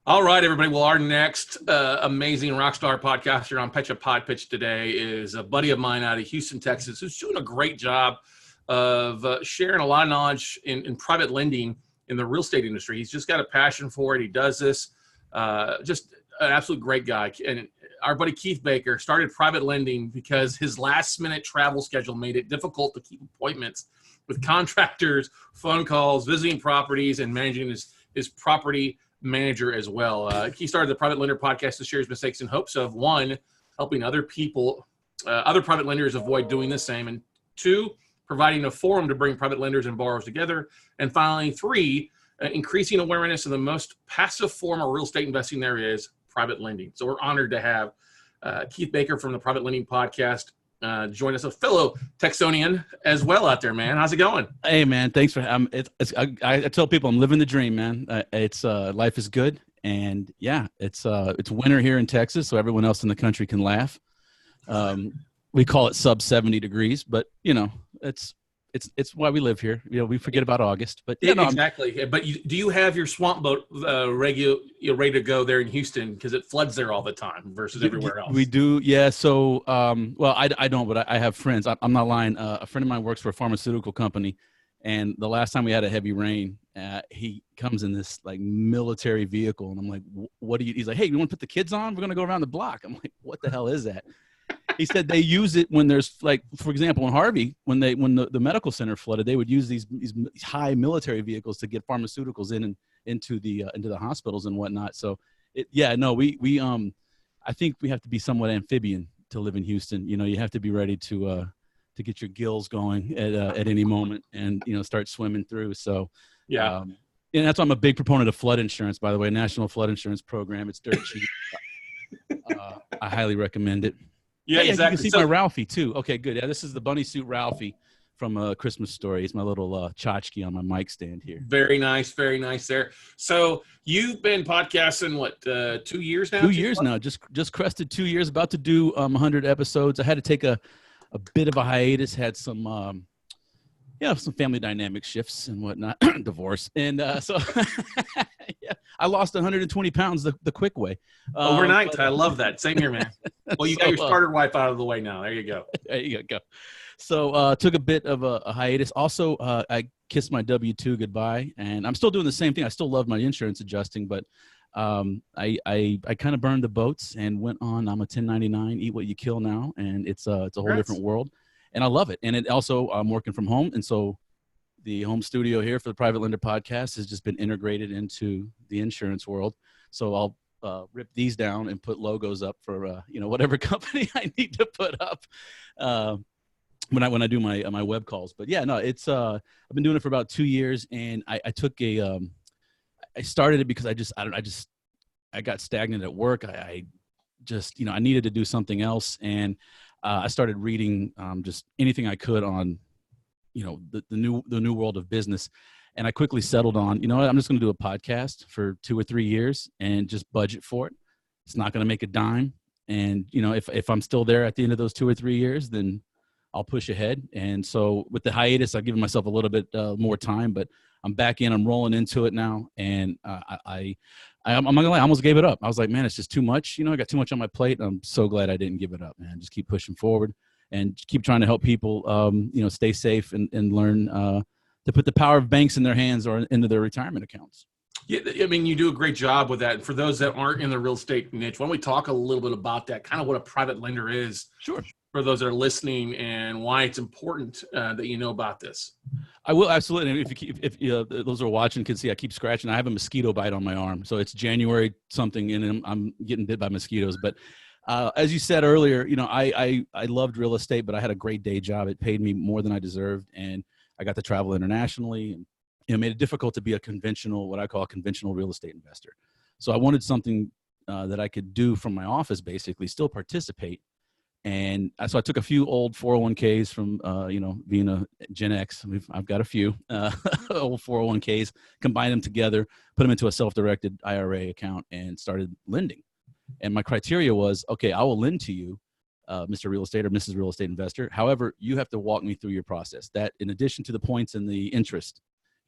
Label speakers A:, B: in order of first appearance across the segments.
A: All right, everybody. Well, our next amazing rock star podcaster on Pitch a Pod Pitch today is a buddy of mine out of Houston, Texas, who's doing a great job of sharing a lot of knowledge in private lending in the real estate industry. He's just got a passion for it. He does this. Just an absolute great guy. And our buddy Keith Baker started private lending because his last minute travel schedule made it difficult to keep appointments with contractors, phone calls, visiting properties, and managing his property manager as well. He started the Private Lender podcast to share his mistakes in hopes of, one, helping other people, other private lenders avoid doing the same, and two, providing a forum to bring private lenders and borrowers together, and finally, three, increasing awareness of the most passive form of real estate investing there is, private lending. So we're honored to have Keith Baker from the Private Lending Podcast join us, a fellow Texonian as well out there, man. How's it going?
B: Hey, man. Thanks for I tell people I'm living the dream, man. It's life is good, and yeah, it's winter here in Texas, so everyone else in the country can laugh. We call it sub 70 degrees, but you know, it's why we live here. You know, we forget about August, but
A: yeah, no, exactly. But do you have your swamp boat ready to go there in Houston because it floods there all the time versus everywhere else?
B: We do, yeah. So, well, I don't, but I have friends. I'm not lying. A friend of mine works for a pharmaceutical company, and the last time we had a heavy rain, he comes in this like military vehicle, and I'm like, "What do you?" He's like, "Hey, you want to put the kids on? We're gonna go around the block." I'm like, "What the hell is that?" He said they use it when there's, like, for example, in Harvey, when the medical center flooded, they would use these high military vehicles to get pharmaceuticals into the hospitals and whatnot. So I think we have to be somewhat amphibian to live in Houston. You know, you have to be ready to get your gills going at any moment and, you know, start swimming through. So
A: yeah.
B: And that's why I'm a big proponent of flood insurance, by the way, National Flood Insurance Program. It's dirt cheap. I highly recommend it.
A: Yeah,
B: hey,
A: exactly.
B: You can see my Ralphie too. Okay, good. Yeah, this is the bunny suit Ralphie from A Christmas Story. He's my little tchotchke on my mic stand here.
A: Very nice there. So you've been podcasting what 2 years now?
B: 2 years now. Just crested 2 years. About to do 100 episodes. I had to take a bit of a hiatus. Had some some family dynamic shifts and whatnot, divorce, and so yeah, I lost 120 pounds the quick way.
A: Overnight. I love that. Same here, man. Well, you got your starter wife out of the way now. There you go.
B: There you go. So took a bit of a hiatus. Also, I kissed my W-2 goodbye, and I'm still doing the same thing. I still love my insurance adjusting, but I kind of burned the boats and went on. I'm a 1099, eat what you kill now, and it's a whole different world. And I love it. And it also, I'm working from home. And so the home studio here for the Private Lender Podcast has just been integrated into the insurance world. So I'll rip these down and put logos up for, whatever company I need to put up when I do my web calls. But yeah, no, it's, I've been doing it for about 2 years, and I took I started it because I got stagnant at work. I needed to do something else. And I started reading just anything I could on, the new world of business, and I quickly settled on, I'm just going to do a podcast for 2 or 3 years and just budget for it. It's not going to make a dime, and if I'm still there at the end of those 2 or 3 years, then I'll push ahead. And so with the hiatus, I've given myself a little bit more time, but I'm back in. I'm rolling into it now, and I'm not gonna lie, I almost gave it up. I was like, man, it's just too much. I got too much on my plate. I'm so glad I didn't give it up, man. Just keep pushing forward and keep trying to help people, stay safe and learn to put the power of banks in their hands or into their retirement accounts.
A: Yeah, I mean, you do a great job with that. For those that aren't in the real estate niche, why don't we talk a little bit about that, kind of what a private lender is?
B: Sure.
A: For those that are listening, and why it's important that you know about this.
B: I will, absolutely. And if those who are watching can see, I keep scratching. I have a mosquito bite on my arm, so it's January something, and I'm getting bit by mosquitoes. But as you said earlier, I loved real estate, but I had a great day job. It paid me more than I deserved, and I got to travel internationally, and made it difficult to be what I call a conventional real estate investor. So I wanted something that I could do from my office, basically, still participate. And so I took a few old 401ks from, being a Gen X. I've got a few old 401ks, combined them together, put them into a self-directed IRA account, and started lending. And my criteria was, okay, I will lend to you, Mr. Real Estate or Mrs. Real Estate Investor. However, you have to walk me through your process. That, in addition to the points and the interest,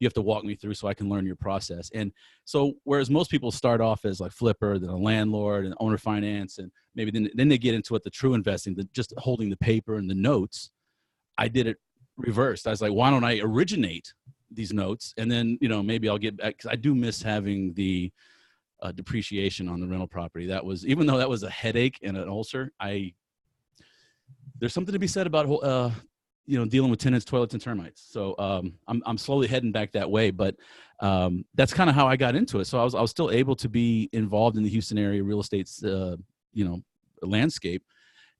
B: you have to walk me through so I can learn your process. And so whereas most people start off as like flipper, then a landlord and owner finance, and maybe then they get into what the true investing, just holding the paper and the notes. I did it reversed. I was like, why don't I originate these notes? And then, maybe I'll get back, because I do miss having the depreciation on the rental property. That was, even though that was a headache and an ulcer, there's something to be said about dealing with tenants, toilets, and termites. So I'm slowly heading back that way, but that's kind of how I got into it. So I was still able to be involved in the Houston area real estate's landscape.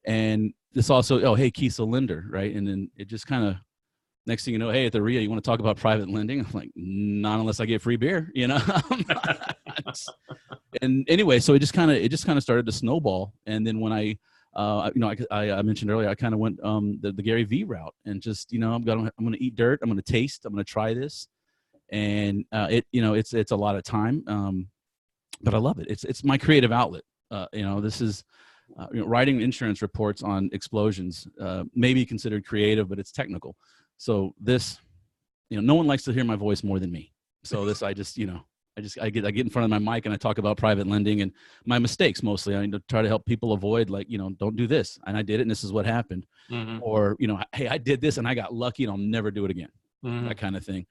B: And this also, oh, hey, Keith's a lender, right? And then it just kind of, next thing you know, hey, at the RIA, you want to talk about private lending? I'm like, not unless I get free beer, And anyway, so it just kind of started to snowball. And then when I mentioned earlier, I kind of went the Gary V route, and just I'm going to eat dirt, I'm going to taste, I'm going to try this, and it's a lot of time, but I love it. It's my creative outlet. This is writing insurance reports on explosions may be considered creative, but it's technical. So this, no one likes to hear my voice more than me. So this, I get in front of my mic and I talk about private lending and my mistakes mostly. I try to help people avoid, like, don't do this. And I did it, and this is what happened. Mm-hmm. Or, hey, I did this and I got lucky and I'll never do it again. Mm-hmm. That kind of thing.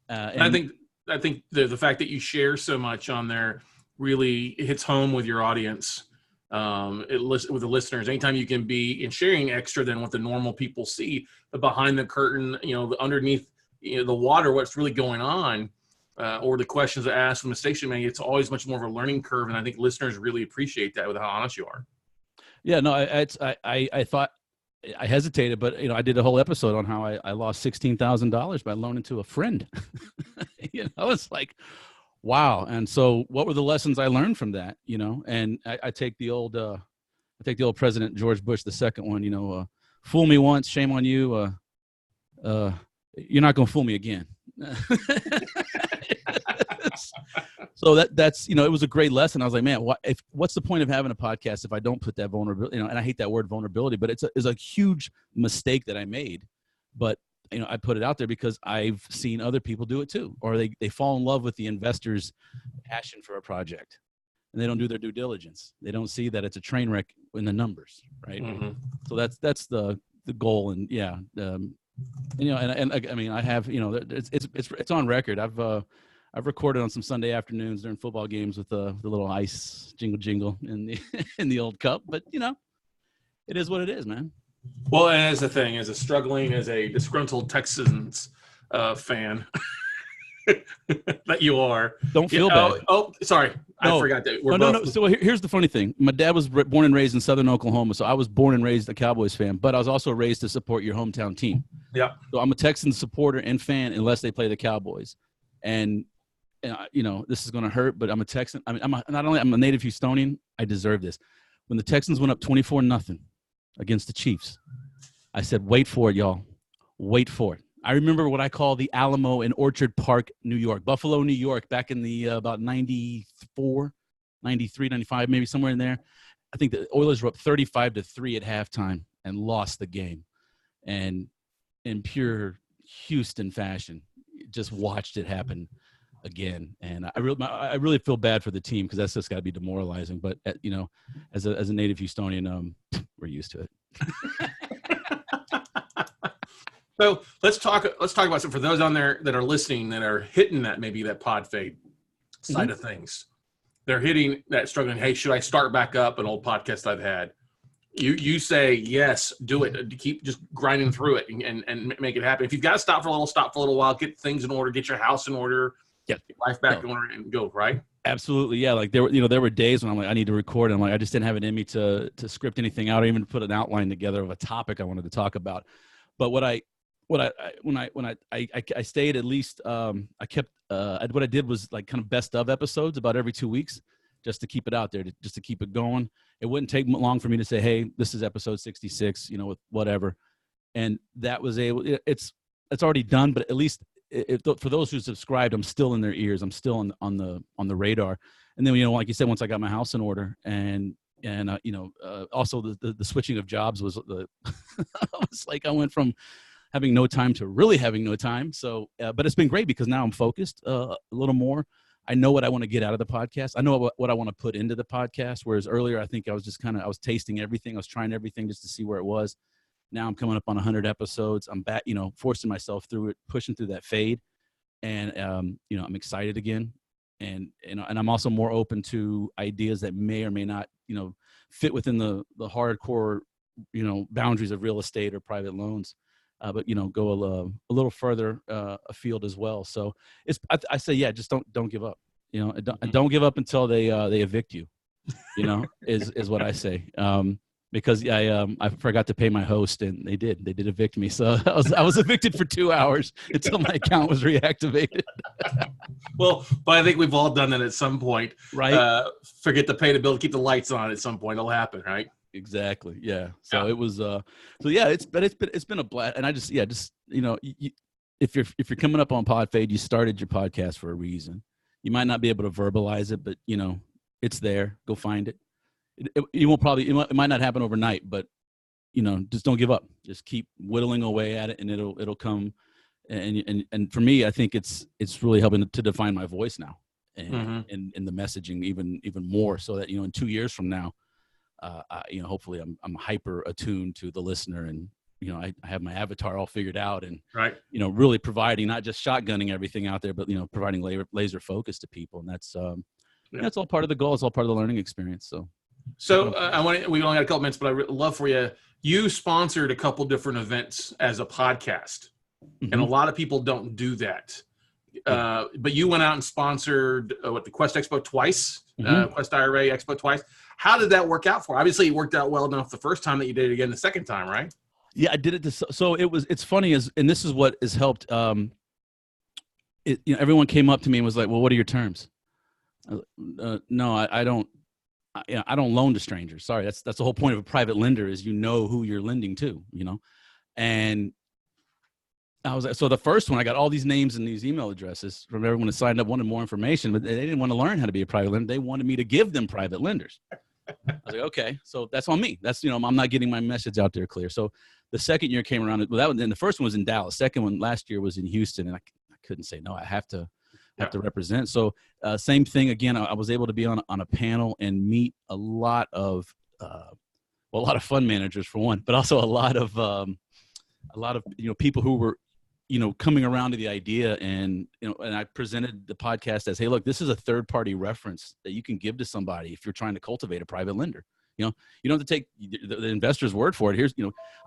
B: And
A: I think the fact that you share so much on there really hits home with your audience. With the listeners, anytime you can be in sharing extra than what the normal people see, the behind the curtain, the underneath, the water, what's really going on, or the questions asked from the station man, it's always much more of a learning curve. And I think listeners really appreciate that with how honest you are.
B: Yeah, no, I thought, I hesitated, but I did a whole episode on how I lost $16,000 by loaning to a friend. It's like, wow. And so what were the lessons I learned from that, and I take the old President George Bush, the second one, fool me once, shame on you. You're not going to fool me again. So that's, it was a great lesson. I was like, man, what's the point of having a podcast if I don't put that vulnerability, and I hate that word vulnerability, but it's a huge mistake that I made, but I put it out there because I've seen other people do it too, or they fall in love with the investor's passion for a project, and they don't do their due diligence. They don't see that it's a train wreck in the numbers, right? Mm-hmm. So that's the goal, and yeah, and I mean, I have, it's on record. I've recorded on some Sunday afternoons during football games with the little ice jingle in the old cup, but it is what it is, man.
A: Well, and as a disgruntled Texans fan that you are.
B: Don't feel bad.
A: Oh, sorry. No. I forgot that.
B: No. So here's the funny thing. My dad was born and raised in Southern Oklahoma, so I was born and raised a Cowboys fan, but I was also raised to support your hometown team.
A: Yeah.
B: So I'm a Texans supporter and fan unless they play the Cowboys. And this is going to hurt, but I'm a Texan. I mean, I'm a native Houstonian. I deserve this. When the Texans went up 24-0 against the Chiefs, I said, wait for it, y'all. Wait for it. I remember what I call the Alamo in Orchard Park, New York, Buffalo, New York, back in the about 94, 93, 95, maybe somewhere in there. I think the Oilers were up 35-3 at halftime and lost the game. And in pure Houston fashion, just watched it happen again. And I really feel bad for the team, because that's just got to be demoralizing. But as a native Houstonian, we're used to it.
A: So let's talk about some, for those on there that are listening that are hitting that pod fade side of things. They're hitting that struggling. Hey, should I start back up an old podcast I've had? You say yes, do it. Keep just grinding through it and make it happen. If you've got to stop for a little while, get things in order, get your house in order, get life back in order, and go, right?
B: Absolutely, yeah. Like there were days when I'm like, I need to record, and I'm like, I just didn't have it in me to script anything out, or even put an outline together of a topic I wanted to talk about. But when I stayed, at least I kept what I did was like kind of best of episodes about every 2 weeks, just to keep it out there, just to keep it going. It wouldn't take long for me to say, hey, this is episode 66, with whatever. And that was it's already done, but at least for those who subscribed, I'm still in their ears. I'm still on the radar. And then, like you said, once I got my house in order, and also the switching of jobs was I was like, I went from having no time to really having no time. So, but it's been great because now I'm focused a little more. I know what I want to get out of the podcast. I know what I want to put into the podcast. Whereas earlier, I think I was just I was tasting everything. I was trying everything just to see where it was. Now I'm coming up on 100 episodes. I'm back, forcing myself through it, pushing through that fade. And, I'm excited again. And I'm also more open to ideas that may or may not, fit within the hardcore, boundaries of real estate or private loans. But go a little further afield as well. So I say, yeah, just don't give up. Don't give up until they evict you. Is what I say. Because I forgot to pay my host, and they did evict me. So I was evicted for 2 hours until my account was reactivated.
A: Well, but I think we've all done that at some point,
B: right?
A: Forget to pay the bill, keep the lights on. At some point, it'll happen, right?
B: Exactly. Yeah. So it was. It's been a blast, and I just if you're coming up on Podfade, you started your podcast for a reason. You might not be able to verbalize it, but it's there. Go find it. It might not happen overnight, but just don't give up. Just keep whittling away at it, and it'll come. And for me, I think it's really helping to define my voice now, and the messaging even more, so that in 2 years from now, hopefully I'm hyper attuned to the listener, and I have my avatar all figured out, and
A: right,
B: really providing, not just shotgunning everything out there, but providing laser focus to people, and that's all part of the goal. It's all part of the learning experience. So
A: we only got a couple minutes, but I'd love for you. You sponsored a couple different events as a podcast, and a lot of people don't do that. But you went out and sponsored the Quest Expo twice, Quest IRA Expo twice. How did that work out for? Obviously, it worked out well enough the first time that you did it again the second time, right?
B: Yeah, I did it. So it's funny, and this is what has helped. Everyone came up to me and was like, "Well, what are your terms?" No, I don't. I don't loan to strangers. Sorry, that's the whole point of a private lender, is who you're lending to. And I was so the first one, I got all these names and these email addresses from everyone that signed up, wanted more information, but they didn't want to learn how to be a private lender. They wanted me to give them private lenders. I was like, okay, so that's on me. That's I'm not getting my message out there clear. So the second year came around. Well, then the first one was in Dallas. Second one last year was in Houston, and I couldn't say no. I have to represent. So same thing again. I was able to be on a panel and meet a lot of fund managers for one, but also a lot of people who were coming around to the idea, and and I presented the podcast as, hey, look, this is a third party reference that you can give to somebody if you're trying to cultivate a private lender. You don't have to take the investor's word for it. Here's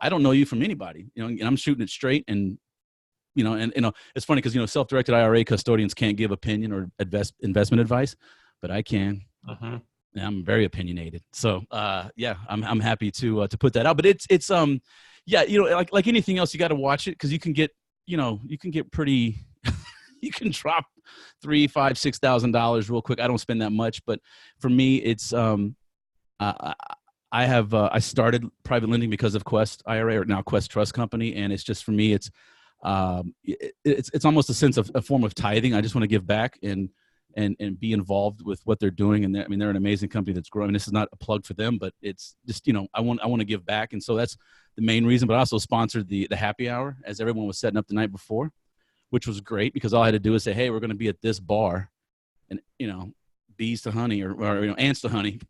B: I don't know you from anybody. And I'm shooting it straight, and it's funny because self-directed IRA custodians can't give opinion or investment advice, but I can. And I'm very opinionated. So I'm happy to put that out. But it's like anything else, you got to watch it, because you can get pretty you can drop $3,000, $5,000, $6,000 real quick. I don't spend that much, but for me, it's I started private lending because of Quest IRA, or now Quest Trust Company, and it's just, for me, it's almost a sense of a form of tithing. I just want to give back and be involved with what they're doing. And they're an amazing company that's growing. This is not a plug for them, but it's just, I want to give back. And so that's the main reason. But I also sponsored the happy hour as everyone was setting up the night before, which was great, because all I had to do is say, hey, we're going to be at this bar, and, bees to honey or ants to honey,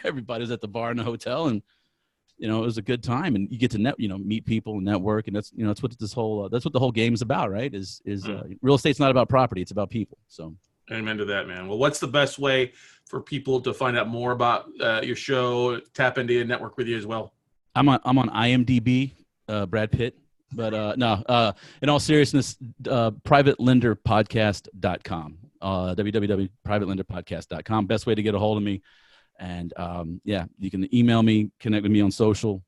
B: everybody's at the bar in the hotel, and, it was a good time, and you get to meet people and network. And that's, that's what the whole game is about, right? Is real estate's not about property. It's about people. So
A: amen to that, man. Well, what's the best way for people to find out more about your show, tap into you, network with you as well?
B: I'm on IMDb, Brad Pitt, but no, in all seriousness, privatelenderpodcast.com, www.privatelenderpodcast.com. Best way to get a hold of me. And you can email me, connect with me on social,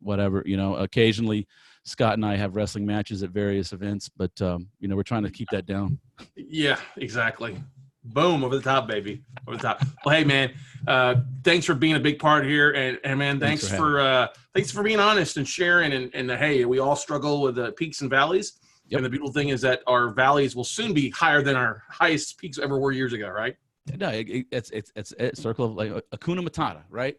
B: whatever. Occasionally Scott and I have wrestling matches at various events, but we're trying to keep that down.
A: Yeah, exactly. Boom, over the top, baby, over the top. Well, hey, man, thanks for being a big part here, and man, thanks for being honest and sharing. And hey, we all struggle with the peaks and valleys. Yep. And the beautiful thing is that our valleys will soon be higher than our highest peaks ever were years ago, right?
B: No, it's a circle of like Hakuna Matata, right?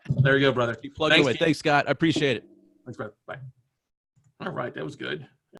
A: There you go, brother.
B: Keep plugging away. Thanks, Scott. I appreciate it.
A: Thanks, brother. Bye. All right, that was good.